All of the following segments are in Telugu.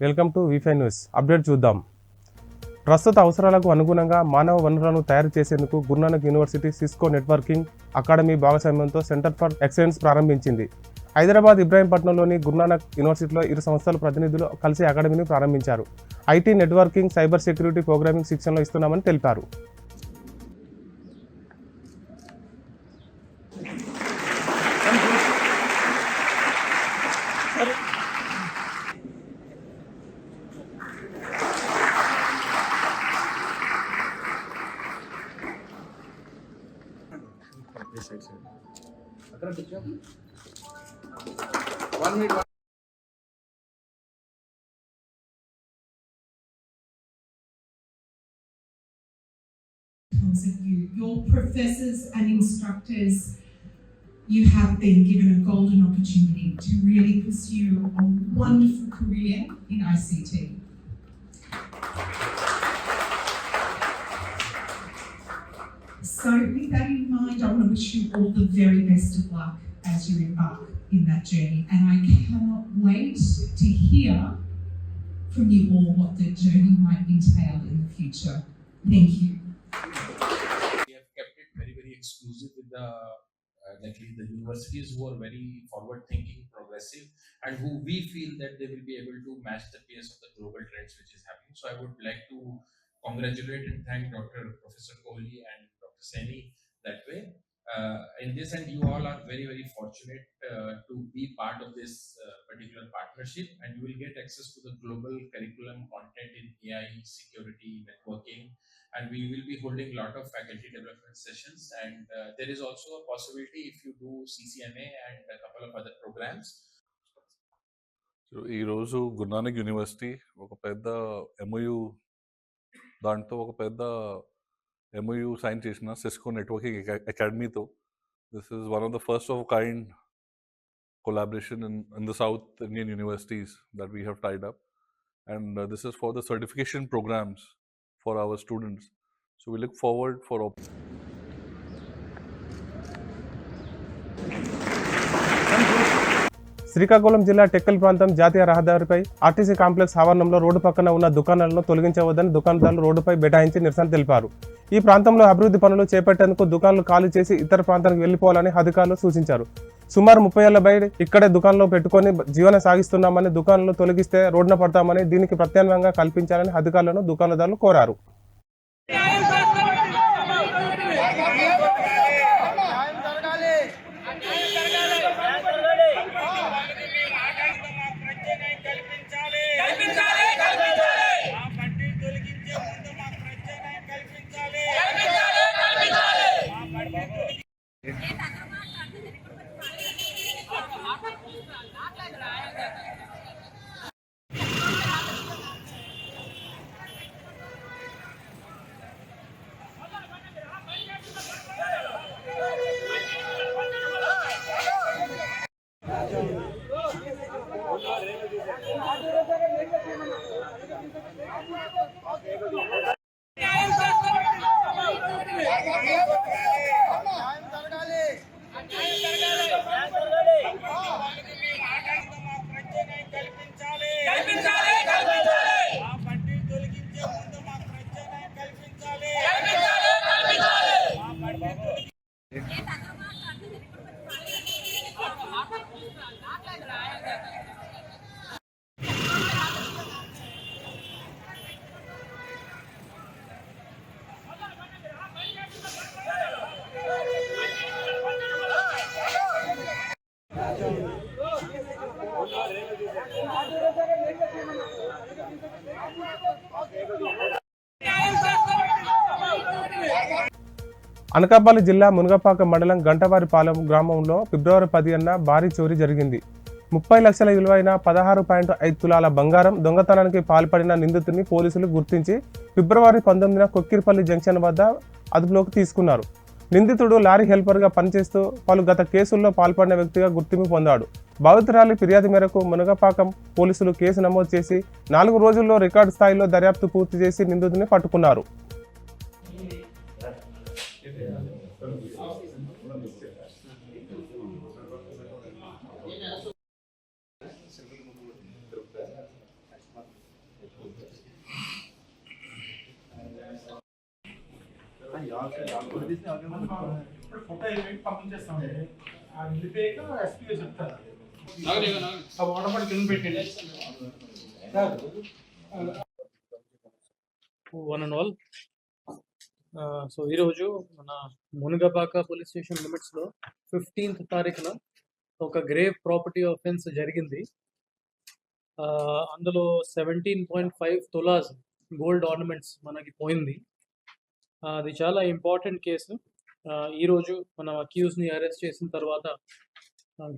వెల్కమ్ టు వి5 న్యూస్. అప్డేట్ చూద్దాం. ప్రస్తుత అవసరాలకు అనుగుణంగా మానవ వనరులను తయారు చేసేందుకు Guru Nanak university Cisco networking academy భాగస్వామ్యంతో సెంటర్ ఫర్ ఎక్సలెన్స్ ప్రారంభించింది. హైదరాబాద్ ఇబ్రాహీంపట్నంలోని గురునానక్ యూనివర్సిటీలో ఇరు సంస్థల ప్రతినిధులు కలిసి అకాడమీని ప్రారంభించారు. IT, networking, cyber security, programming శిక్షణలో ఇస్తున్నామని తెలిపారు. Of you, your professors and instructors, you have been given a golden opportunity to really pursue a wonderful career in ICT. So with that in mind, I want to wish you all the very best of luck as you embark in that journey, and I cannot wait to hear from you all what the journey might entail in the future. Thank you. We have kept it very exclusive with the universities who are very forward thinking, progressive, and who we feel that they will be able to match the pace of the global trends which is happening. So I would like to congratulate and thank Professor Kohli and Dr. Saini that way. In this, and you all are very fortunate to be part of this particular partnership, and you will get access to the global curriculum content in AI, security, networking, and we will be holding a lot of faculty development sessions, and there is also a possibility if you do CCNA and a couple of other programs. ఈ రోజు గురునానక్ యూనివర్సిటీ ఒక పెద్ద ఎంఓయు దాంతో ఒక పెద్ద ఎంఓయు సైన్ చేసిన సిస్కో నెట్వర్కింగ్ అకాడమీతో. This is one of the first of kind collaboration in the South Indian universities that we have tied up, and this is for the certification programs for our students. So we look forward for Srikakulam జిల్లా టెక్కల్ ప్రాంతం జాతీయ రహదారిపై ఆర్టీసీ కాంప్లెక్స్ ఆవరణంలో రోడ్డు పక్కన ఉన్న దుకాణాలను తొలగించవద్దని దుకాణదారులు రోడ్డుపై బైఠాయించి నిరసన తెలిపారు. ఈ ప్రాంతంలో అభివృద్ధి పనులు చేపట్టేందుకు దుకాణాలు ఖాళీ చేసి ఇతర ప్రాంతానికి వెళ్లిపోవాలని అధికారులు సూచించారు. సుమారు 30 ఏళ్ల బయట ఇక్కడే దుకాణంలో పెట్టుకుని జీవనం సాగిస్తున్నామని, దుకాణాలు తొలగిస్తే రోడ్డున పడతామని, దీనికి ప్రత్యామ్నాయంగా కల్పించాలని అధికారులను దుకాణదారులు కోరారు. అనకాపల్లి జిల్లా మునగపాక మండలం గంటవారిపాలెం గ్రామంలో ఫిబ్రవరి 10న భారీ చోరీ జరిగింది. 30 లక్షల విలువైన 16.5 తులాల బంగారం దొంగతనానికి పాల్పడిన నిందితుడిని పోలీసులు గుర్తించి ఫిబ్రవరి 19న కొక్కిరిపల్లి జంక్షన్ వద్ద అదుపులోకి తీసుకున్నారు. నిందితుడు లారీ హెల్పర్గా పనిచేస్తూ పలు గత కేసుల్లో పాల్పడిన వ్యక్తిగా గుర్తింపు పొందాడు. బాధితురాలి ఫిర్యాదు మేరకు మునగపాకం పోలీసులు కేసు నమోదు చేసి 4 రోజుల్లో రికార్డు స్థాయిలో దర్యాప్తు పూర్తి చేసి నిందితుడిని పట్టుకున్నారు. ఇప్పుడు ఫోటో అయిపోయి పంపించేస్తాం ఆ వెళ్ళిపోయాక ఎస్పీ చెప్తారు ఆ వాటర్ బాటిల్ కింద పెట్టండి వన్ అండ్ ఆల్. సో ఈరోజు మన మునగపాక పోలీస్ స్టేషన్ లిమిట్స్లో 15th తారీఖున ఒక గ్రేవ్ ప్రాపర్టీ ఆఫెన్స్ జరిగింది. అందులో 17.5 తులాస్ గోల్డ్ ఆర్నమెంట్స్ మనకి పోయింది. అది చాలా ఇంపార్టెంట్ కేసు. ఈరోజు మనం అక్యూజ్ని అరెస్ట్ చేసిన తర్వాత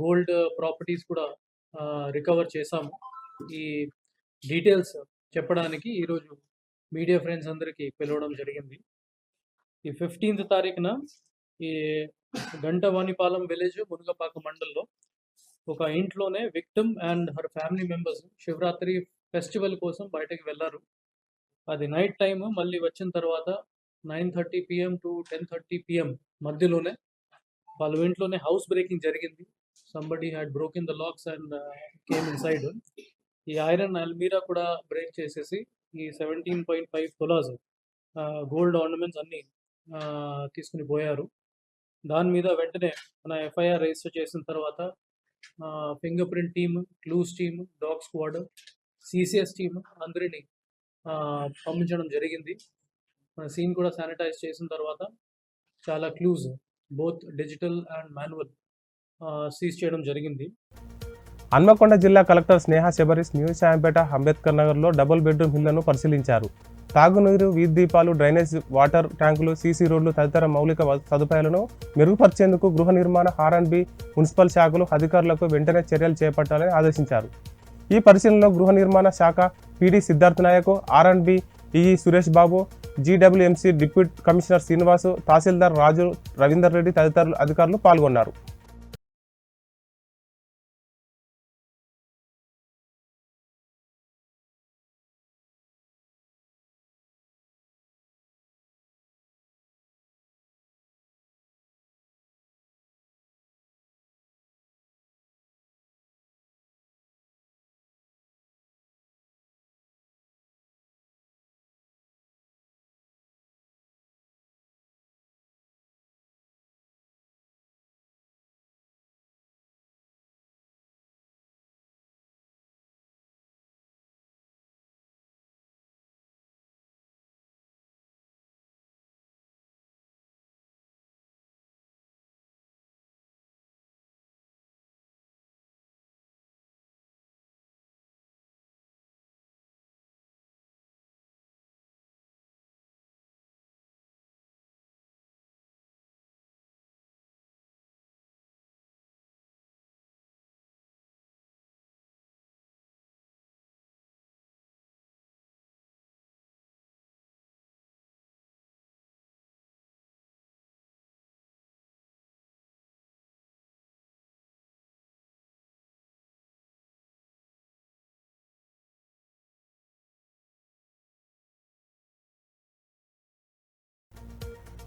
గోల్డ్ ప్రాపర్టీస్ కూడా రికవర్ చేశాము. ఈ డీటెయిల్స్ చెప్పడానికి ఈరోజు మీడియా ఫ్రెండ్స్ అందరికీ పిలవడం జరిగింది. ఈ 15th తారీఖున ఈ గంటవాణిపాలెం విలేజ్ మునగపాక మండల్లో ఒక ఇంట్లోనే victim and her family members Shivaratri festival కోసం బయటకు వెళ్ళారు. అది నైట్ టైమ్. మళ్ళీ వచ్చిన తర్వాత 9:30 PM to 10:30 PM మధ్యలోనే వాళ్ళ ఇంట్లోనే హౌస్ బ్రేకింగ్ జరిగింది. Somebody had broken the lakhs and came inside. ఈ ఐరన్ అల్మీరా కూడా బ్రేక్ చేసేసి ఈ 17.5 తులాస్ గోల్డ్ ఆర్నమెంట్స్ అన్నీ తీసుకుని పోయారు. దాని మీద వెంటనే మన ఎఫ్ఐఆర్ రిజిస్టర్ చేసిన తర్వాత finger print team, clues team, dog squad, CCS team అందరినీ పంపించడం జరిగింది. మన సీన్ కూడా శానిటైజ్ చేసిన తర్వాత చాలా clues both digital and manual seize చేయడం జరిగింది. హన్మకొండ జిల్లా కలెక్టర్ స్నేహ శబరీష్ న్యూ సాయంపేట అంబేద్కర్ నగర్లో డబుల్ బెడ్రూమ్ ఇళ్లను పరిశీలించారు. తాగునీరు, వీధి దీపాలు, డ్రైనేజ్ వాటర్ ట్యాంకులు, సీసీ రోడ్లు తదితర మౌలిక సదుపాయాలను మెరుగుపరిచేందుకు గృహ నిర్మాణ, R&B, మున్సిపల్ శాఖలు అధికారులకు వెంటనే చర్యలు చేపట్టాలని ఆదేశించారు. ఈ పరిశీలనలో గృహ నిర్మాణ శాఖ PD Siddhartha Nayak, R&B EE Suresh Babu, GWMC deputy commissioner Srinivasu, tahsildar Raju, Ravinder Reddy తదితరులు అధికారులు పాల్గొన్నారు.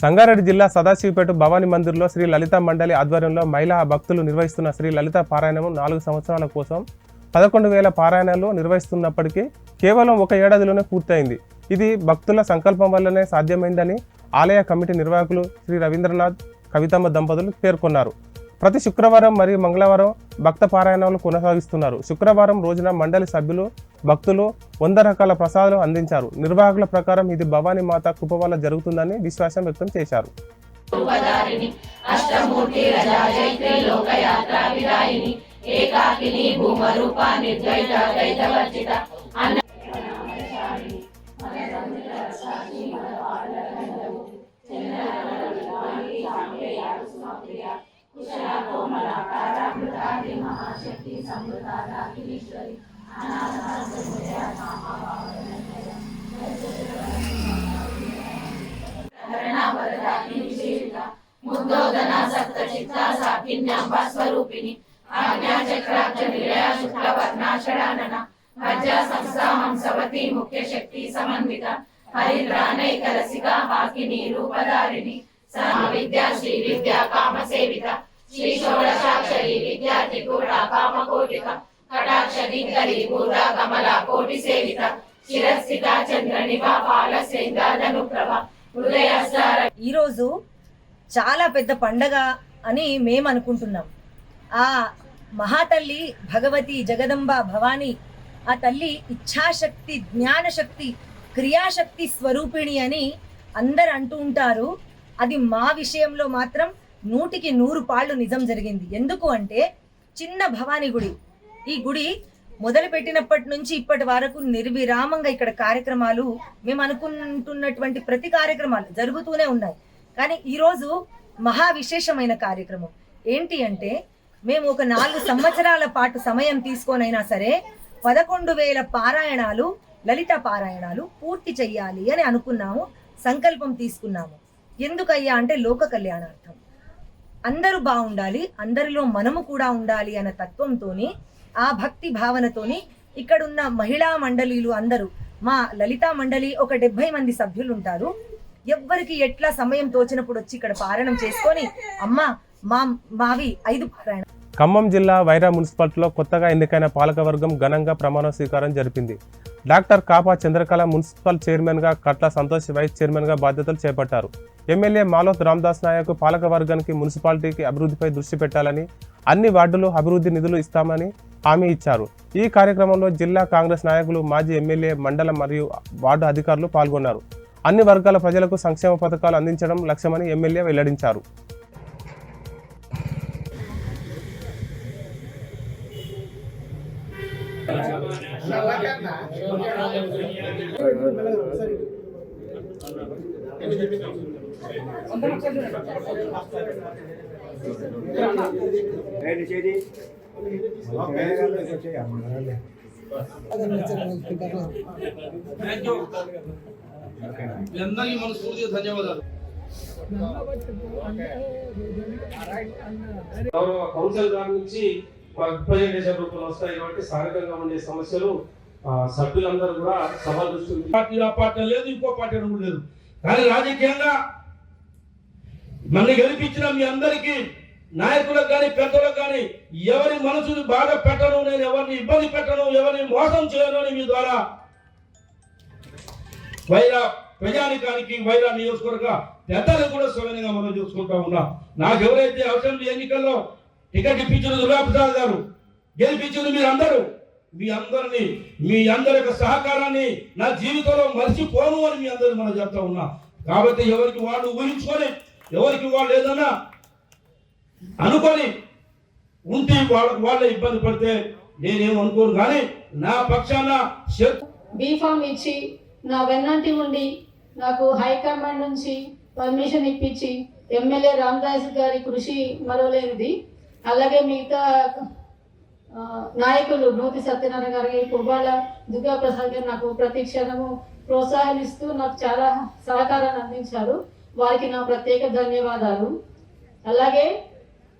సంగారెడ్డి జిల్లా సదాశివపేట భవానీ మందిర్లో శ్రీ లలిత మండలి ఆధ్వర్యంలో మహిళా భక్తులు నిర్వహిస్తున్న శ్రీ లలిత పారాయణము 4 సంవత్సరాల కోసం 11,000 పారాయణాలు నిర్వహిస్తున్నప్పటికీ కేవలం 1 ఏడాదిలోనే పూర్తయింది. ఇది భక్తుల సంకల్పం వల్లనే సాధ్యమైందని ఆలయ కమిటీ నిర్వాహకులు శ్రీ రవీంద్రనాథ్, కవితమ్మ దంపతులు పేర్కొన్నారు. ప్రతి శుక్రవారం మరియు మంగళవారం భక్త పారాయణాలు కొనసాగిస్తున్నారు. శుక్రవారం రోజున మండలి సభ్యులు భక్తులు 100 రకాల ప్రసాదాలు అందించారు. నిర్వాహకుల ప్రకారం ఇది భవానీ మాత కృప వల్ల జరుగుతుందని విశ్వాసం వ్యక్తం చేశారు. ఈరోజు చాలా పెద్ద పండగ అని మేము అనుకుంటున్నాం. ఆ మహాతల్లి భగవతి జగదంబ భవాని, ఆ తల్లి ఇచ్ఛాశక్తి, జ్ఞానశక్తి, క్రియాశక్తి స్వరూపిణి అని అందరు అంటూ ఉంటారు. అది మా విషయంలో మాత్రం 100కి 100 పాళ్ళు నిజం జరిగింది. ఎందుకు అంటే చిన్న భవానీ గుడి, ఈ గుడి మొదలు పెట్టినప్పటి నుంచి ఇప్పటి వరకు నిర్విరామంగా ఇక్కడ కార్యక్రమాలు, మేము అనుకుంటున్నటువంటి ప్రతి కార్యక్రమాలు జరుగుతూనే ఉన్నాయి. కానీ ఈరోజు మహా విశేషమైన కార్యక్రమం ఏంటి అంటే, మేము ఒక 4 సంవత్సరాల పాటు సమయం తీసుకొనైనా సరే 11,000 పారాయణాలు, లలిత పారాయణాలు పూర్తి చెయ్యాలి అని అనుకున్నాము, సంకల్పం తీసుకున్నాము. ఎందుకయ్యా అంటే లోక కళ్యాణార్థం, అందరూ బాగుండాలి, అందరిలో మనము కూడా ఉండాలి అన్న తత్వంతోని, ఆ భక్తి భావనతోని ఇక్కడున్న మహిళా మండలీలు అందరూ, మా లలితా మండలి ఒక 70 మంది సభ్యులు ఉంటారు. ఎవ్వరికి ఎట్లా సమయం తోచినప్పుడు వచ్చి ఇక్కడ పారాయణం చేసుకొని, అమ్మ మావి 5 పారాయణ. ఖమ్మం జిల్లా వైరా మున్సిపాలిటీలో కొత్తగా ఎన్నికైన పాలకవర్గం ఘనంగా ప్రమాణ స్వీకారం జరిపింది. డాక్టర్ కాపా చంద్రకళ మున్సిపల్ చైర్మన్గా, కట్ల సంతోష్ వైస్ చైర్మన్గా బాధ్యతలు చేపట్టారు. ఎమ్మెల్యే మాలోత్ రామదాస్ నాయక్ పాలకవర్గానికి మున్సిపాలిటీకి అభివృద్ధిపై దృష్టి పెట్టాలని, అన్ని వార్డులు అభివృద్ధి నిధులు ఇస్తామని హామీ ఇచ్చారు. ఈ కార్యక్రమంలో జిల్లా కాంగ్రెస్ నాయకులు, మాజీ ఎమ్మెల్యే, మండలం మరియు వార్డు అధికారులు పాల్గొన్నారు. అన్ని వర్గాల ప్రజలకు సంక్షేమ పథకాలు అందించడం లక్ష్యమని ఎమ్మెల్యే వెల్లడించారు. అందరికీ మనస్ఫూర్తిగా ధన్యవాదాలు. గౌరవ కౌన్సిల్ గారి నుంచి రిప్రజెంటేషన్ రూపంలో వస్తాయి కాబట్టి స్థానికంగా ఉండే సమస్యలు సభ్యులందరూ కూడా సభ దృష్టి పార్టీ ఆ పార్టీ లేదు, ఇంకో పార్టీ లేదు. కానీ రాజకీయంగా నన్ను గెలిపించిన మీ అందరికీ, నాయకులకు కానీ పెద్దలకు కానీ, ఎవరి మనసుని బాధ పెట్టను, నేను ఎవరిని ఇబ్బంది పెట్టను, ఎవరిని మోసం చేయను అని మీ ద్వారా వైరా ప్రజానికానికి, వైరా నియోజకవర్గ పెద్దలు కూడా స్వయంగా మనం చూసుకుంటా ఉన్నాం. నాకు ఎవరైతే అసెంబ్లీ ఎన్నికల్లో టికెట్ ఇప్పించిన దుర్గాప్రసాద్ గారు, గెలిపించింది మీరందరూ, మీ అందరి యొక్క సహకారాన్ని నా జీవితంలో మర్చిపోను అని మీ అందరూ మనం చెప్తా ఉన్నా. కాబట్టి ఎవరికి వాళ్ళు ఊహించుకొని, ఎవరికి వాళ్ళు ఏదన్నా అనుకొని ఉంటే వాళ్ళ ఇబ్బంది పడితే నేనేం అనుకోను. కానీ నా పక్షాన బీఫామ్ ఇచ్చి నా వెన్నంటి ఉండి నాకు హైకమాండ్ నుంచి పర్మిషన్ ఇప్పించి ఎమ్మెల్యే రామదాస్ గారి కృషి మరవలేనిది. అలాగే మిగతా నాయకులు నూతి సత్యనారాయణ గారికి, పువ్వాళ్ళ దుర్గాప్రసాద్ గారు నాకు ప్రతి క్షణము ప్రోత్సాహిస్తూ నాకు చాలా సహకారాన్ని అందించారు. వారికి నా ప్రత్యేక ధన్యవాదాలు. అలాగే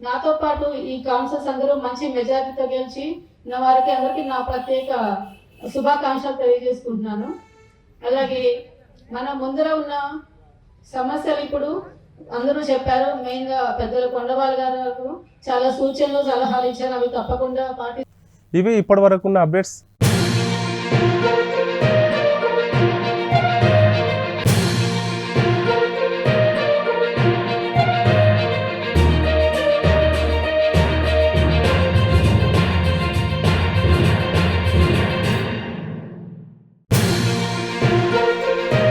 నాతో పాటు ఈ కౌన్సిల్స్ అందరూ మంచి మెజారిటీతో గెలిచి నా వారికి అందరికీ నా ప్రత్యేక శుభాకాంక్షలు తెలియజేసుకుంటున్నాను. అలాగే మన ముందర ఉన్న సమస్యలు ఇప్పుడు అందరూ చెప్పారు. మెయిన్గా పెద్దలు కొండవాళ్ళ గారు చాలా సూచనలు, సలహాలు ఇచ్చారు. అవి తప్పకుండా ఇవి ఇప్పటి వరకు ఉన్న అప్డేట్స్.